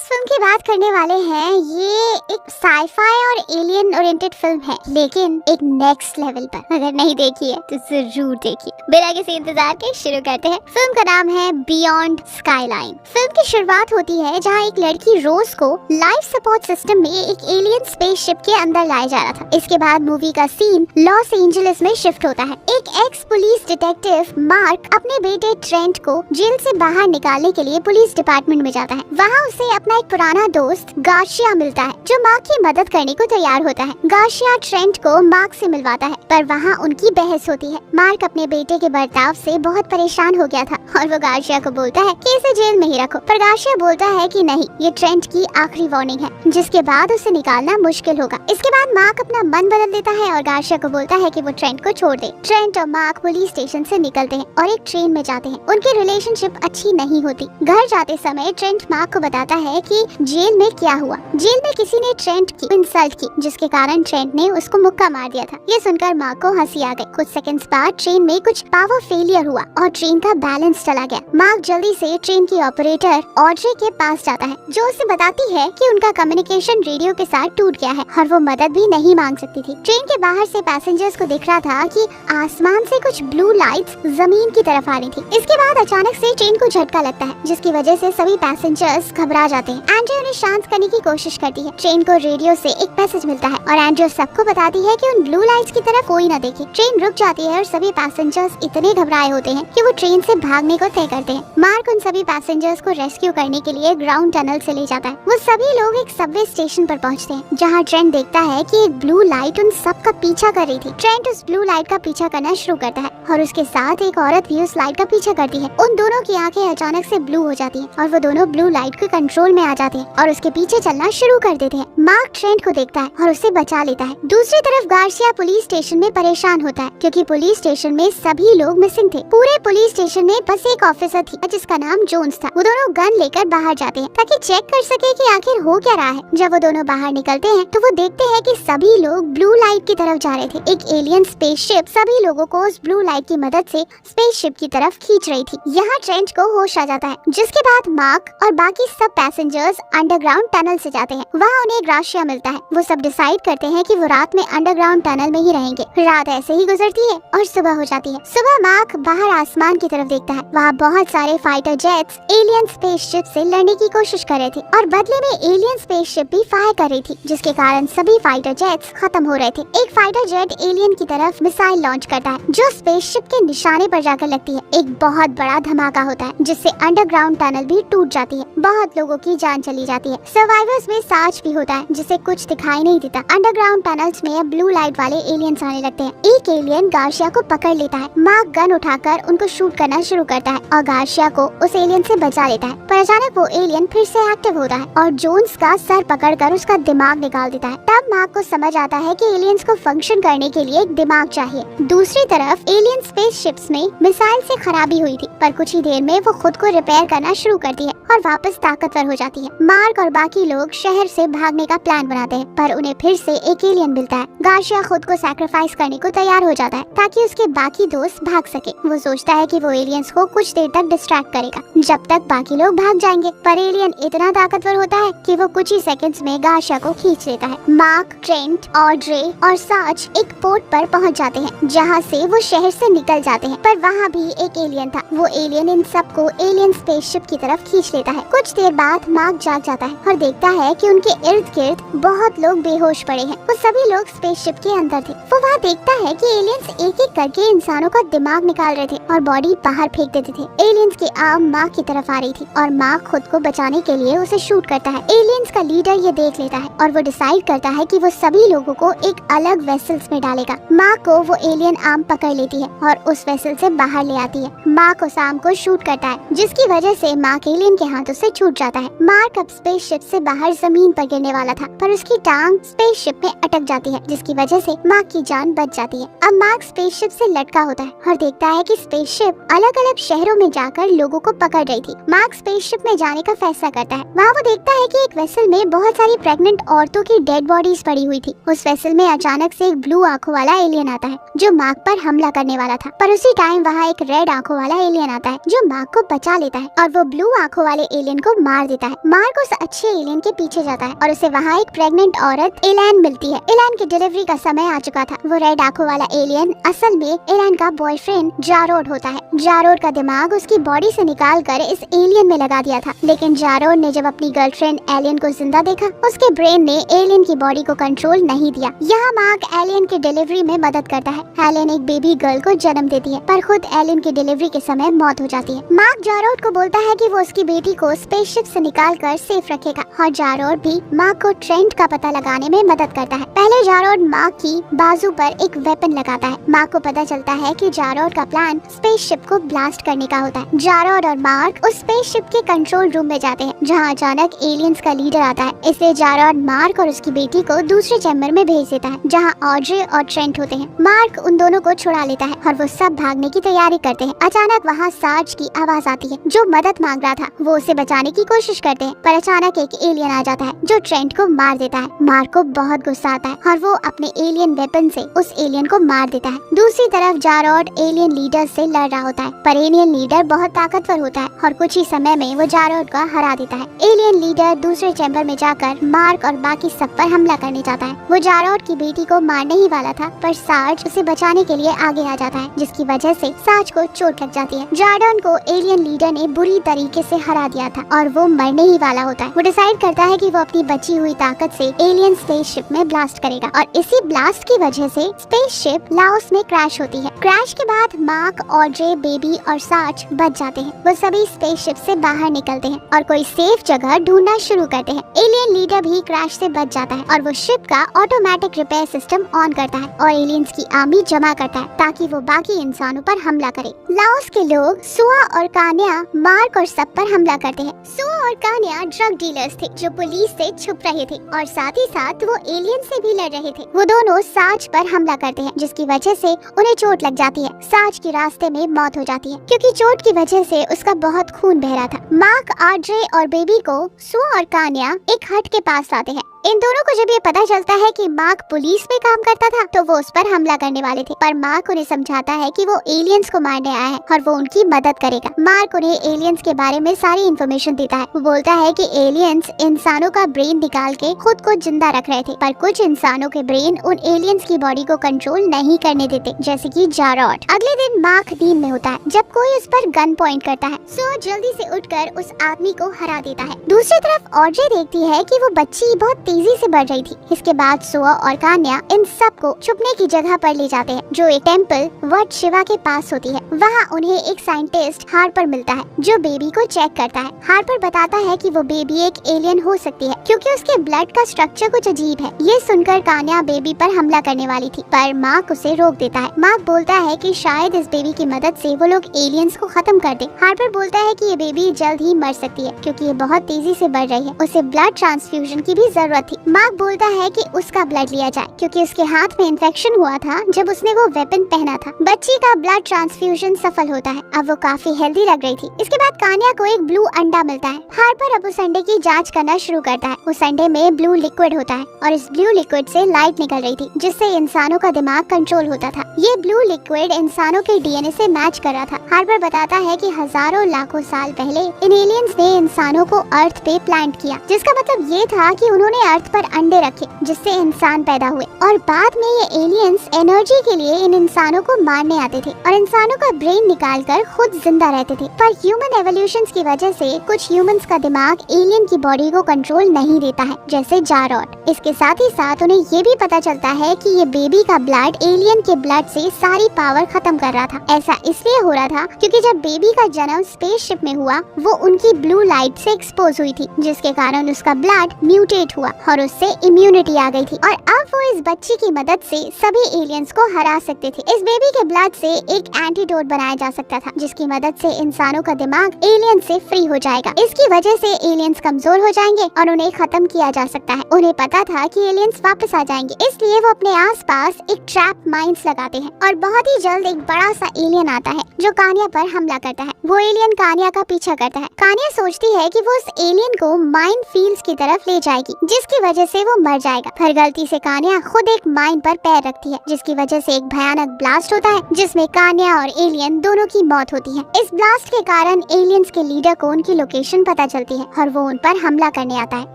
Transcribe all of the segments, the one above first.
Film की बात करने वाले हैं, ये एक साईफाई और एलियन ओरिएंटेड फिल्म है, लेकिन एक नेक्स्ट लेवल पर। अगर नहीं देखी है तो जरूर देखिए। बिना किसी इंतजार के शुरू करते हैं। फिल्म का नाम है बियॉन्ड स्काईलाइन। फिल्म की शुरुआत होती है जहां एक लड़की रोज को लाइफ सपोर्ट सिस्टम में एक एलियन स्पेसशिप के अंदर लाया जा रहा था। इसके बाद मूवी का सीन लॉस एंजलिस में शिफ्ट होता है। एक एक्स पुलिस डिटेक्टिव मार्क अपने बेटे ट्रेंट को जेल से बाहर निकालने के लिए पुलिस डिपार्टमेंट में जाता है। वहाँ उसे अपना एक पुराना दोस्त गार्शिया मिलता है, जो मार्क की मदद करने को तैयार होता है। गार्शिया ट्रेंट को मार्क से मिलवाता है, पर वहाँ उनकी बहस होती है। मार्क अपने बेटे के बर्ताव से बहुत परेशान हो गया था और वो गार्शिया को बोलता है कि इसे जेल में ही रखो, पर गार्शिया बोलता है कि नहीं, ये ट्रेंट की आखिरी वार्निंग है, जिसके बाद उसे निकालना मुश्किल होगा। इसके बाद मार्क अपना मन बदल देता है और गार्शिया को बोलता है कि वो ट्रेंट को छोड़ दे। ट्रेंट और मार्क पुलिस स्टेशन से निकलते हैं और एक ट्रेन में जाते हैं। उनकी रिलेशनशिप अच्छी नहीं होती। घर जाते समय ट्रेंट मार्क को बताता है कि जेल में क्या हुआ। जेल में किसी ने ट्रेंट की इंसल्ट की, जिसके कारण ट्रेंट ने उसको मुक्का मार दिया था। ये सुनकर मार्क को हंसी आ गई। कुछ सेकंड्स बाद ट्रेन में कुछ पावर फेलियर हुआ और ट्रेन का बैलेंस चला गया। मार्क जल्दी से ट्रेन की ऑपरेटर ऑड्रे के पास जाता है, जो उसे बताती है कि उनका कम्युनिकेशन रेडियो के साथ टूट गया है और वो मदद भी नहीं मांग सकती थी। ट्रेन के बाहर से पैसेंजर्स को दिख रहा था कि आसमान से कुछ ब्लू लाइट्स जमीन की तरफ आ रही थी। इसके बाद अचानक से ट्रेन को झटका लगता है, जिसकी वजह से सभी पैसेंजर्स घबरा जाते हैं। एंड्रे उन्हें शांत करने की कोशिश करती है। ट्रेन को रेडियो से एक मैसेज मिलता है और एंड्रे सबको बताती है कि उन ब्लू लाइट्स की तरफ कोई न देखे। ट्रेन रुक जाती है और सभी पैसेंजर्स इतने घबराए होते हैं कि वो ट्रेन से भागने को तय करते हैं। मार्क उन सभी पैसेंजर्स को रेस्क्यू करने के लिए ग्राउंड टनल से ले जाता है। वो सभी लोग एक सबवे स्टेशन पर पहुंचते हैं, जहां ट्रेंट देखता है कि एक ब्लू लाइट उन सब का पीछा कर रही थी। ट्रेंट उस ब्लू लाइट का पीछा करना शुरू करता है और उसके साथ एक औरत भी उस लाइट का पीछा करती है। उन दोनों की आंखें अचानक से ब्लू हो जाती हैं और वो दोनों ब्लू लाइट के कंट्रोल में आ जाते हैं और उसके पीछे चलना शुरू कर देते हैं। मार्क ट्रेंट को देखता है और उसे बचा लेता है। दूसरी तरफ गार्सिया पुलिस स्टेशन में परेशान होता है, क्योंकि पुलिस स्टेशन में सभी लोग मिसिंग थे। पूरे पुलिस स्टेशन में बस एक ऑफिसर थी, जिसका नाम जोन्स था। वो दोनों गन लेकर बाहर जाते हैं ताकि चेक कर सके कि आखिर हो क्या रहा है। जब वो दोनों बाहर निकलते हैं तो वो देखते हैं कि सभी लोग ब्लू लाइट की तरफ जा रहे थे। एक एलियन स्पेसशिप सभी लोगों को उस ब्लू लाइट की मदद से स्पेसशिप की तरफ खींच रही थी। यहाँ ट्रेंट को होश आ जाता है, जिसके बाद मार्क और बाकी सब पैसेंजर्स अंडरग्राउंड टनल से जाते हैं। वहाँ उन्हें गार्सिया मिलता है। वो सब डिसाइड करते हैं कि वो रात में अंडरग्राउंड टनल में ही रहेंगे। रात ऐसे ही गुजरती है और सुबह हो जाती है। सुबह मार्क बाहर आसमान की तरफ देखता है। वहाँ बहुत सारे फाइटर जेट्स एलियन स्पेसशिप से लड़ने की कोशिश कर रहे थे और बदले में एलियन स्पेसशिप भी फायर कर रही थी, जिसके कारण सभी फाइटर जेट्स खत्म हो रहे थे। एक फाइटर जेट एलियन की तरफ मिसाइल लॉन्च करता है, जो स्पेसशिप के निशाने पर जाकर लगती है। एक बहुत बड़ा धमाका होता है, जिससे अंडरग्राउंड टनल भी टूट जाती है। बहुत लोगों की जान चली जाती है। सर्वाइवर्स में सार्च भी होता है, जिसे कुछ दिखाई नहीं देता। अंडरग्राउंड टनल्स में अब ब्लू लाइट वाले एलियंस आने लगते हैं। एक एलियन गार्सिया को पकड़ लेता है। मार्क गन उठाकर उनको शूट करना शुरू करता है और गार्सिया को उस एलियन से बचा लेता है, पर अचानक वो एलियन फिर से एक्टिव होता है और जोन्स का सर पकड़कर उसका दिमाग निकाल देता है। तब मार्क को समझ आता है कि एलियंस को फंक्शन करने के लिए एक दिमाग चाहिए। दूसरी तरफ एलियन स्पेसशिप्स में मिसाइल से खराबी हुई थी, पर कुछ ही देर में वो खुद को रिपेयर करना शुरू करती है और वापस ताकतवर हो जाती है। मार्क और बाकी लोग शहर से भागने का प्लान बनाते हैं, पर उन्हें फिर से एक एलियन मिलता है। गार्सिया खुद को सैक्रिफाइस करने को तैयार हो जाता है ताकि उसके बाकी दोस्त भाग सके। वो सोचता है कि वो एलियंस को कुछ देर तक डिस्ट्रैक्ट करेगा, जब तक बाकी लोग भाग जाएंगे, पर एलियन इतना ताकतवर होता है कि वो कुछ ही सेकंड्स में गार्सिया को खींच लेता है। मार्क, ट्रेंट, ऑड्रे और सार्ज एक पोर्ट पर पहुंच जाते हैं, जहां से वो शहर से निकल जाते हैं, पर वहां भी एक एलियन था। वो एलियन इन सबको एलियन स्पेसशिप की तरफ खींच लेता है। कुछ देर बाद मार्क जाग जाता है और देखता है कि उनके इर्द गिर्द बहुत लोग बेहोश पड़े हैं। वो सभी लोग स्पेसशिप के अंदर थे। वो वहाँ देखता है कि एलियंस एक एक करके इंसानों का दिमाग निकाल रहे थे और बॉडी बाहर फेंक देते थे। एलियंस की आर्म मार्क की तरफ आ रही थी और मार्क खुद को बचाने के लिए उसे शूट करता है। एलियंस का लीडर ये देख लेता है और वो डिसाइड करता है कि वो सभी लोगों को एक अलग वेसल्स में डालेगा। मार्क को वो एलियन आर्म पकड़ लेती है और उस वेसल से बाहर ले आती है। मार्क उस आर्म को शूट करता है, जिसकी वजह से मार्क एलियन के हाथों से छूट जाता है। मार्क अब स्पेसशिप से बाहर जमीन पर गिरने वाला था, पर उसकी टांग स्पेसशिप में अटक जाती है, जिसकी वजह से मार्क की जान बच जाती है। अब मार्क स्पेसशिप से लटका होता है और देखता है कि स्पेसशिप अलग अलग शहरों में जाकर लोगों को पकड़ रही थी। मार्क स्पेसशिप में जाने का फैसला करता है। वहाँ वो देखता है कि एक वेसल में बहुत सारी प्रेग्नेंट औरतों की डेड बॉडीज पड़ी हुई थी। उस वेसल में अचानक से एक ब्लू आंखों वाला एलियन आता है, जो मार्क पर हमला करने वाला था, पर उसी टाइम वहाँ एक रेड आंखों वाला एलियन आता है, जो मार्क को बचा लेता है और वो ब्लू आंखों वाले एलियन को मार देता है। है। मार्क उस अच्छे एलियन के पीछे जाता है और उसे वहाँ एक प्रेग्नेंट औरत एलैन मिलती है। एलैन की डिलीवरी का समय आ चुका था। वो रेड आंखों वाला एलियन असल में एलैन का बॉयफ्रेंड जारोड होता है। जारोड का दिमाग उसकी बॉडी से निकाल कर इस एलियन में लगा दिया था, लेकिन जारोड ने जब अपनी गर्लफ्रेंड एलियन को जिंदा देखा, उसके ब्रेन ने एलियन की बॉडी को कंट्रोल नहीं दिया। यहाँ मार्क एलियन की डिलीवरी में मदद करता है। एलियन एक बेबी गर्ल को जन्म देती है, पर खुद एलियन की डिलीवरी के समय मौत हो जाती है। मार्क जारोड को बोलता है कि वो उसकी बेटी को स्पेसशिप से निकाल कर सेफ रखेगा और जारोड भी मार्क को ट्रेंट का पता लगाने में मदद करता है। पहले जारोड मार्क की बाजू पर एक वेपन लगाता है। मार्क को पता चलता है कि जारोड का प्लान स्पेसशिप को ब्लास्ट करने का होता है। जारोड और मार्क उस स्पेसशिप के कंट्रोल रूम में जाते हैं, जहाँ अचानक एलियंस का लीडर आता है। इसलिए जारोड मार्क और उसकी बेटी को दूसरे चैम्बर में भेज देता है, जहाँ ऑड्रे और ट्रेंट होते हैं। मार्क उन दोनों को छुड़ा लेता है और वो सब भागने की तैयारी करते हैं। अचानक वहाँ सार्ज की आवाज आती है, जो मदद मांग रहा था। वो उसे बचाने की कोशिश करते हैं, पर अचानक एक एलियन आ जाता है जो ट्रेंट को मार देता है। मार्क को बहुत गुस्सा आता है और वो अपने एलियन वेपन से उस एलियन को मार देता है। दूसरी तरफ जारोड एलियन लीडर से लड़ रहा होता है, पर एलियन लीडर बहुत ताकतवर होता है और कुछ ही समय में वो जारोड को हरा देता है। एलियन लीडर दूसरे चैम्बर में जाकर मार्क और बाकी सब पर हमला करने जाता है। वो जारोड की बेटी को मारने ही वाला था, पर सार्ज उसे बचाने के लिए आगे आ जाता है, जिसकी वजह से सार्ज को चोट लग जाती है। जार्डन को एलियन लीडर ने बुरी तरीके से हरा दिया था और वो मरने ही वाला होता है। वो डिसाइड करता है कि वो अपनी बची हुई ताकत से एलियन स्पेसशिप में ब्लास्ट करेगा और इसी ब्लास्ट की वजह से स्पेसशिप लाओस में क्रैश होती है। क्रैश के बाद मार्क, ऑड्रे, बेबी और सार्ज बच जाते हैं। वो सभी स्पेसशिप से बाहर निकलते हैं और कोई सेफ जगह ढूंढना शुरू करते हैं। एलियन लीडर भी क्रैश से बच जाता है और वो शिप का ऑटोमेटिक रिपेयर सिस्टम ऑन करता है और एलियंस की आर्मी जमा करता है ताकि वो बाकी इंसानों पर हमला करे। लाओस के लोग सुआ और कान्या मार्क और सब पर हमला करते हैं। सुआ और कान्या ड्रग डीलर्स थे जो पुलिस से छुप रहे थे और साथ ही साथ वो एलियन से भी लड़ रहे थे। वो दोनों सार्ज पर हमला करते हैं, जिसकी वजह से उन्हें चोट लग जाती है। सार्ज की रास्ते में मौत हो जाती है क्योंकि चोट की वजह से उसका बहुत खून बह रहा था। मार्क, ऑड्रे और बेबी को सुआ और कान्या एक हट के पास लाते हैं। इन दोनों को जब ये पता चलता है कि मार्क पुलिस में काम करता था, तो वो उस पर हमला करने वाले थे, पर मार्क उन्हें समझाता है कि वो एलियंस को मारने आया है और वो उनकी मदद करेगा। मार्क उन्हें एलियंस के बारे में सारी इन्फॉर्मेशन देता है। वो बोलता है कि एलियंस इंसानों का ब्रेन निकाल के खुद को जिंदा रख रहे थे, पर कुछ इंसानों के ब्रेन उन एलियंस की बॉडी को कंट्रोल नहीं करने देते, जैसे कि जारोड। अगले दिन मार्क नींद में होता है जब कोई उस पर गन पॉइंट करता है। सो जल्दी से उठकर उस आदमी को हरा देता है। दूसरी तरफ ऑड्रे देखती है कि वो बच्ची बहुत तेजी से बढ़ रही थी। इसके बाद सुआ और कान्या इन सब को छुपने की जगह पर ले जाते हैं, जो एक टेम्पल वट शिवा के पास होती है। वहाँ उन्हें एक साइंटिस्ट हार्पर मिलता है जो बेबी को चेक करता है। हार्पर बताता है कि वो बेबी एक एलियन हो सकती है क्योंकि उसके ब्लड का स्ट्रक्चर कुछ अजीब है। ये सुनकर कान्या बेबी पर हमला करने वाली थी, पर मार्क उसे रोक देता है। मार्क बोलता है कि शायद इस बेबी की मदद से वो लोग एलियंस को खत्म कर दे। हार्पर बोलता है कि ये बेबी जल्द ही मर सकती है क्योंकि ये बहुत तेजी से बढ़ रही है। उसे ब्लड ट्रांसफ्यूजन की भी जरूरत थी। मार्क बोलता है कि उसका ब्लड लिया जाए क्योंकि उसके हाथ में इन्फेक्शन हुआ था जब उसने वो वेपन पहना था। बच्ची का ब्लड ट्रांसफ्यूजन सफल होता है। अब वो काफी हेल्दी लग रही थी। इसके बाद कान्या को एक ब्लू अंडा मिलता है। हार्पर अब उस अंडे की जांच करना शुरू करता है। उस अंडे में ब्लू लिक्विड होता है और इस ब्लू लिक्विड से लाइट निकल रही थी, जिससे इंसानों का दिमाग कंट्रोल होता था। ये ब्लू लिक्विड इंसानों के डीएनए से मैच कर रहा था। हार्पर बताता है कि हजारों लाखों साल पहले इन एलियंस ने इंसानों को अर्थ पे प्लांट किया, जिसका मतलब ये था कि उन्होंने अर्थ पर अंडे रखे जिससे इंसान पैदा हुए और बाद में ये एलियंस एनर्जी के लिए इन इंसानों को मारने आते थे और इंसानों का ब्रेन निकालकर खुद जिंदा रहते थे। पर ह्यूमन एवोल्यूशन की वजह से कुछ ह्यूमंस का दिमाग एलियन की बॉडी को कंट्रोल नहीं देता है, जैसे जारोड। इसके साथ ही साथ उन्हें ये भी पता चलता है कि ये बेबी का ब्लड एलियन के ब्लड से सारी पावर खत्म कर रहा था। ऐसा इसलिए हो रहा था क्योंकि जब बेबी का जन्म स्पेसशिप में हुआ, वो उनकी ब्लू लाइट से एक्सपोज हुई थी, जिसके कारण उसका ब्लड म्यूटेट हुआ और उससे इम्यूनिटी आ गई थी और अब वो इस बच्ची की मदद से सभी एलियंस को हरा सकते थे। इस बेबी के ब्लड से एक एंटीडोट बनाया जा सकता था, जिसकी मदद से इंसानों का दिमाग एलियन से फ्री हो जाएगा। इसकी वजह से एलियंस कमजोर हो जाएंगे और उन्हें खत्म किया जा सकता है। उन्हें पता पता था कि एलियंस वापस आ जाएंगे, इसलिए वो अपने आसपास एक ट्रैप माइंस लगाते हैं और बहुत ही जल्द एक बड़ा सा एलियन आता है जो कान्या पर हमला करता है। वो एलियन कान्या का पीछा करता है। कान्या सोचती है कि वो उस एलियन को माइन फील्ड्स की तरफ ले जाएगी, जिसकी वजह से वो मर जाएगा। फिर गलती से कान्या खुद एक माइन पर पैर रखती है, जिसकी वजह से एक भयानक ब्लास्ट होता है जिसमें कान्या और एलियन दोनों की मौत होती है। इस ब्लास्ट के कारण एलियंस के लीडर को उनकी लोकेशन पता चलती है और वो उन पर हमला करने आता है।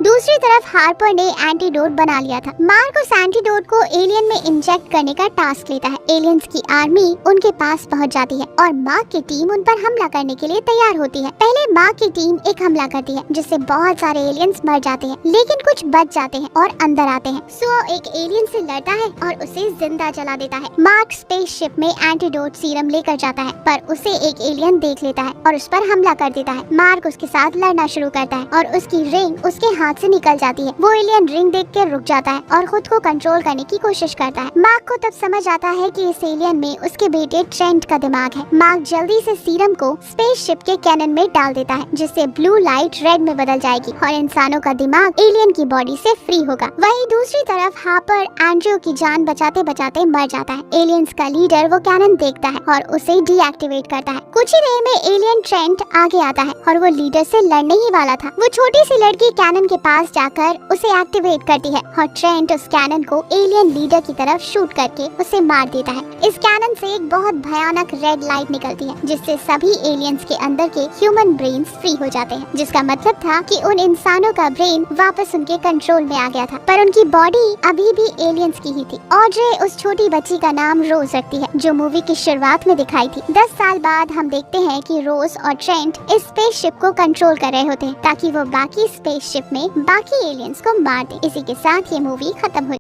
दूसरी तरफ हार्पर ने एंटीडोट बना लिया था। मार्क उस एंटीडोट को एलियन में इंजेक्ट करने का टास्क लेता है। एलियंस की आर्मी उनके पास पहुंच जाती है और मार्क की टीम उन पर हमला करने के लिए तैयार होती है। पहले मार्क की टीम एक हमला करती है जिससे बहुत सारे एलियंस मर जाते हैं, लेकिन कुछ बच जाते हैं और अंदर आते हैं। सो एक एलियन से लड़ता है और उसे जिंदा जला देता है। मार्क स्पेसशिप में एंटीडोट सीरम लेकर जाता है, पर उसे एक एलियन देख लेता है और उस पर हमला कर देता है। मार्क उसके साथ लड़ना शुरू करता है और उसकी रिंग उसके हाथ से निकल जाती है। वो एलियन रिंग देख कर रुक जाता है और खुद को कंट्रोल करने की कोशिश करता है। मार्क को तब समझ आता है कि इस एलियन में उसके बेटे ट्रेंट का दिमाग है। मार्क जल्दी से सीरम को स्पेसशिप के कैनन में डाल देता है, जिससे ब्लू लाइट रेड में बदल जाएगी और इंसानों का दिमाग एलियन की बॉडी से फ्री होगा। वहीं दूसरी तरफ हार्पर एंड्रयू की जान बचाते बचाते मर जाता है। एलियंस का लीडर वो कैनन देखता है और उसे डीएक्टिवेट करता है। कुछ ही देर में एलियन ट्रेंट आगे आता है और वो लीडर से लड़ने ही वाला था। वो छोटी सी लड़की कैनन के पास जाकर उसे एक्टिवेट करती है और ट्रेंट उस कैनन को एलियन लीडर की तरफ शूट करके उसे मार देता है। इस कैनन से एक बहुत भयानक रेड लाइट निकलती है, जिससे सभी एलियंस के अंदर के ह्यूमन ब्रेन्स फ्री हो जाते हैं, जिसका मतलब था कि उन इंसानों का ब्रेन वापस उनके कंट्रोल में आ गया था, पर उनकी बॉडी अभी भी एलियंस की ही थी। ऑड्रे उस छोटी बच्ची का नाम रोज रखती है, जो मूवी की शुरुआत में दिखाई थी। 10 साल बाद हम देखते हैं कि रोज और ट्रेंट इस स्पेसशिप को कंट्रोल कर रहे होते हैं ताकि वो बाकी स्पेसशिप में बाकी एलियंस को मार दे। इसी के साथ ये मूवी खत्म हो